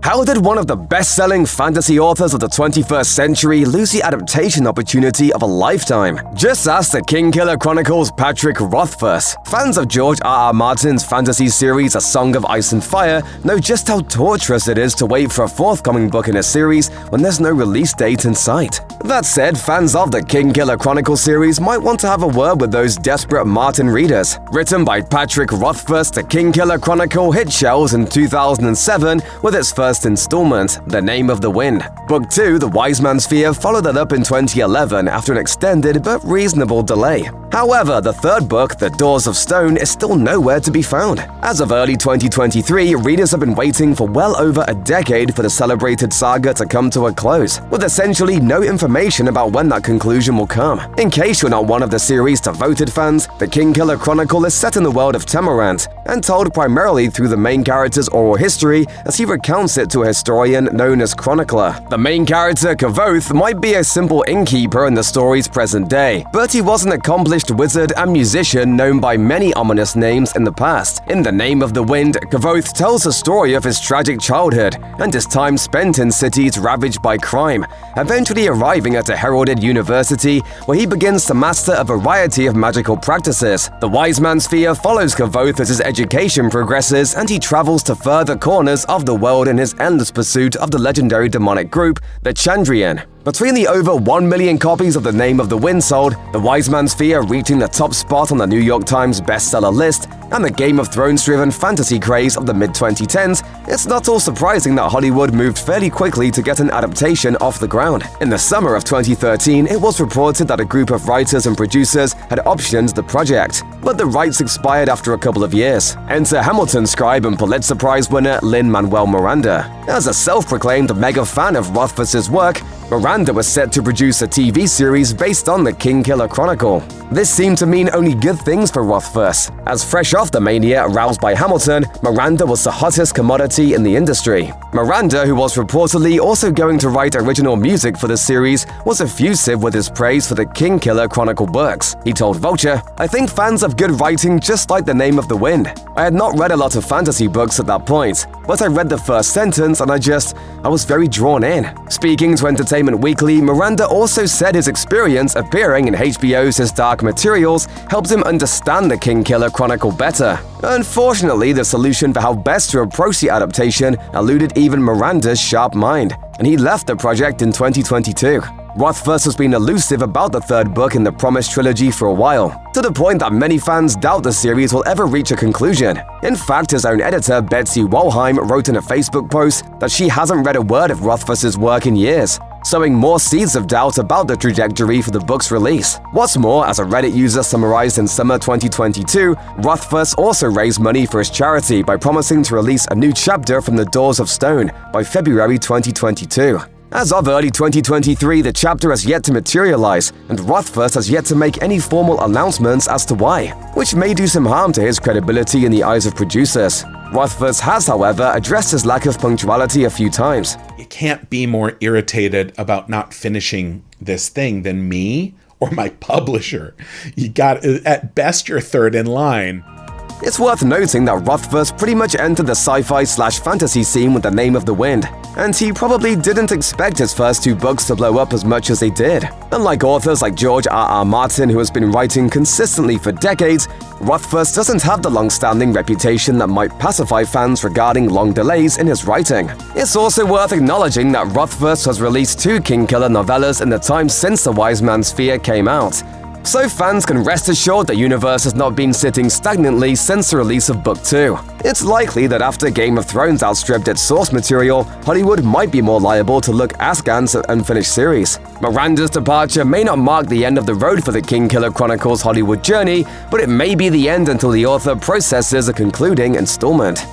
How did one of the best-selling fantasy authors of the 21st century lose the adaptation opportunity of a lifetime? Just ask the Kingkiller Chronicle's Patrick Rothfuss. Fans of George R.R. Martin's fantasy series A Song of Ice and Fire know just how torturous it is to wait for a forthcoming book in a series when there's no release date in sight. That said, fans of the Kingkiller Chronicle series might want to have a word with those desperate Martin readers. Written by Patrick Rothfuss, the Kingkiller Chronicle hit shelves in 2007 with its first installment, The Name of the Wind. Book 2, The Wise Man's Fear, followed that up in 2011 after an extended but reasonable delay. However, the third book, The Doors of Stone, is still nowhere to be found. As of early 2023, readers have been waiting for well over a decade for the celebrated saga to come to a close, with essentially no information about when that conclusion will come. In case you're not one of the series' devoted fans, the Kingkiller Chronicle is set in the world of Temerant, and told primarily through the main character's oral history as he recounts it to a historian known as Chronicler. The main character, Kvothe, might be a simple innkeeper in the story's present day, but he was an accomplished wizard and musician known by many ominous names in the past. In The Name of the Wind, Kvothe tells the story of his tragic childhood and his time spent in cities ravaged by crime, eventually arriving at a heralded university where he begins to master a variety of magical practices. The Wise Man's Fear follows Kvothe as his education progresses and he travels to further corners of the world in his endless pursuit of the legendary demonic group, the Chandrian. Between the over 1 million copies of The Name of the Wind sold, The Wise Man's Fear reaching the top spot on the New York Times bestseller list, and the Game of Thrones-driven fantasy craze of the mid-2010s, it's not all surprising that Hollywood moved fairly quickly to get an adaptation off the ground. In the summer of 2013, it was reported that a group of writers and producers had optioned the project, but the rights expired after a couple of years. Enter Hamilton scribe and Pulitzer Prize winner Lin-Manuel Miranda. As a self-proclaimed mega fan of Rothfuss's work, Miranda was set to produce a TV series based on the Kingkiller Chronicle. This seemed to mean only good things for Rothfuss, as fresh off the mania aroused by Hamilton, Miranda was the hottest commodity in the industry. Miranda, who was reportedly also going to write original music for the series, was effusive with his praise for the Kingkiller Chronicle books. He told Vulture, "I think fans of good writing just like The Name of the Wind. I had not read a lot of fantasy books at that point, but I read the first sentence and I was very drawn in." Speaking to Entertainment Weekly, Miranda also said his experience appearing in HBO's His Dark Materials helped him understand the Kingkiller Chronicle better. Unfortunately, the solution for how best to approach the adaptation eluded even Miranda's sharp mind, and he left the project in 2022. Rothfuss has been elusive about the third book in the promised trilogy for a while, to the point that many fans doubt the series will ever reach a conclusion. In fact, his own editor, Betsy Walheim, wrote in a Facebook post that she hasn't read a word of Rothfuss's work in years, sowing more seeds of doubt about the trajectory for the book's release. What's more, as a Reddit user summarized in summer 2022, Rothfuss also raised money for his charity by promising to release a new chapter from The Doors of Stone by February 2022. As of early 2023, the chapter has yet to materialize, and Rothfuss has yet to make any formal announcements as to why, which may do some harm to his credibility in the eyes of producers. Rothfuss has, however, addressed his lack of punctuality a few times. You can't be more irritated about not finishing this thing than me or my publisher. You got, at best, you're third in line. It's worth noting that Rothfuss pretty much entered the sci-fi/fantasy scene with The Name of the Wind, and he probably didn't expect his first two books to blow up as much as they did. Unlike authors like George R.R. Martin, who has been writing consistently for decades, Rothfuss doesn't have the long-standing reputation that might pacify fans regarding long delays in his writing. It's also worth acknowledging that Rothfuss has released 2 Kingkiller novellas in the time since The Wise Man's Fear came out, so fans can rest assured the universe has not been sitting stagnantly since the release of Book 2. It's likely that after Game of Thrones outstripped its source material, Hollywood might be more liable to look askance at unfinished series. Miranda's departure may not mark the end of the road for the Kingkiller Chronicle's Hollywood journey, but it may be the end until the author processes a concluding installment.